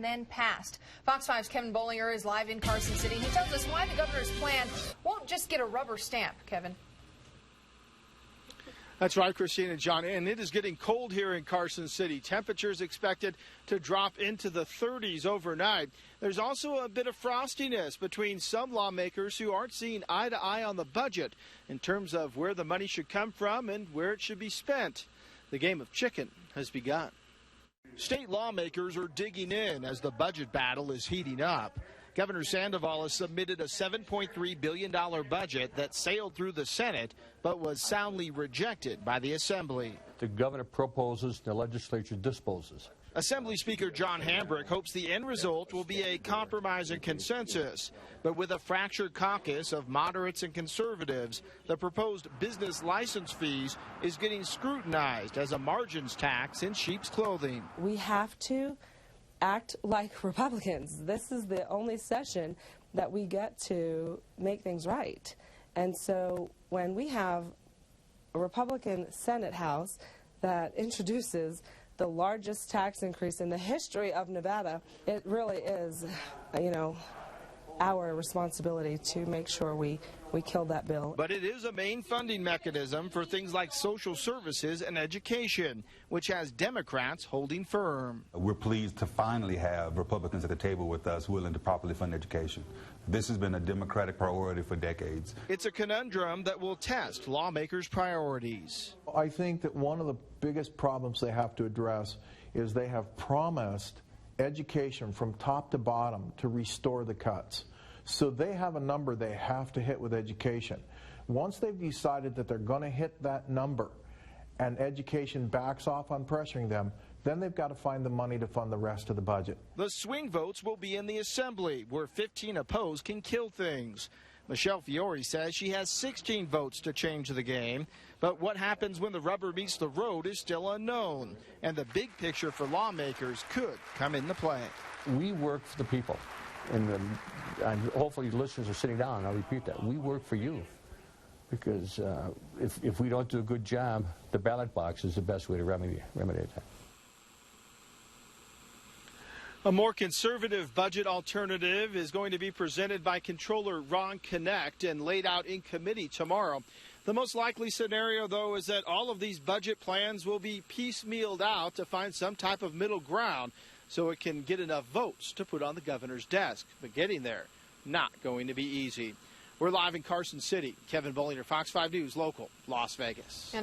then passed. Fox 5's Kevin Bollinger is live in Carson City. He tells us why the governor's plan won't just get a rubber stamp. Kevin. That's right, Christine and John, and it is getting cold here in Carson City. Temperatures expected to drop into the 30s overnight. There's also a bit of frostiness between some lawmakers who aren't seeing eye to eye on the budget in terms of where the money should come from and where it should be spent. The game of chicken has begun. State lawmakers are digging in as the budget battle is heating up. Governor Sandoval has submitted a $7.3 billion budget that sailed through the Senate but was soundly rejected by the Assembly. The governor proposes, the legislature disposes. Assembly Speaker John Hambrick hopes the end result will be a compromise and consensus. But with a fractured caucus of moderates and conservatives, the proposed business license fees is getting scrutinized as a margins tax in sheep's clothing. We have to act like Republicans. This is the only session that we get to make things right. And so when we have a Republican Senate House that introduces the largest tax increase in the history of Nevada, it really is, our responsibility to make sure we kill that bill. But it is a main funding mechanism for things like social services and education, which has Democrats holding firm. We're pleased to finally have Republicans at the table with us willing to properly fund education. This has been a Democratic priority for decades. It's a conundrum that will test lawmakers' priorities. I think that one of the biggest problems they have to address is they have promised education from top to bottom to restore the cuts. So they have a number they have to hit with education. Once they've decided that they're going to hit that number and education backs off on pressuring them, then they've got to find the money to fund the rest of the budget. The swing votes will be in the Assembly, where 15 opposed can kill things. Michelle Fiore says she has 16 votes to change the game, but what happens when the rubber meets the road is still unknown, and the big picture for lawmakers could come into play. We work for the people, and hopefully listeners are sitting down, and I'll repeat that. We work for you, because if we don't do a good job, the ballot box is the best way to remedy that. A more conservative budget alternative is going to be presented by Comptroller Ron Connect and laid out in committee tomorrow. The most likely scenario, though, is that all of these budget plans will be piecemealed out to find some type of middle ground so it can get enough votes to put on the governor's desk. But getting there, not going to be easy. We're live in Carson City. Kevin Bollinger, Fox 5 News, local, Las Vegas.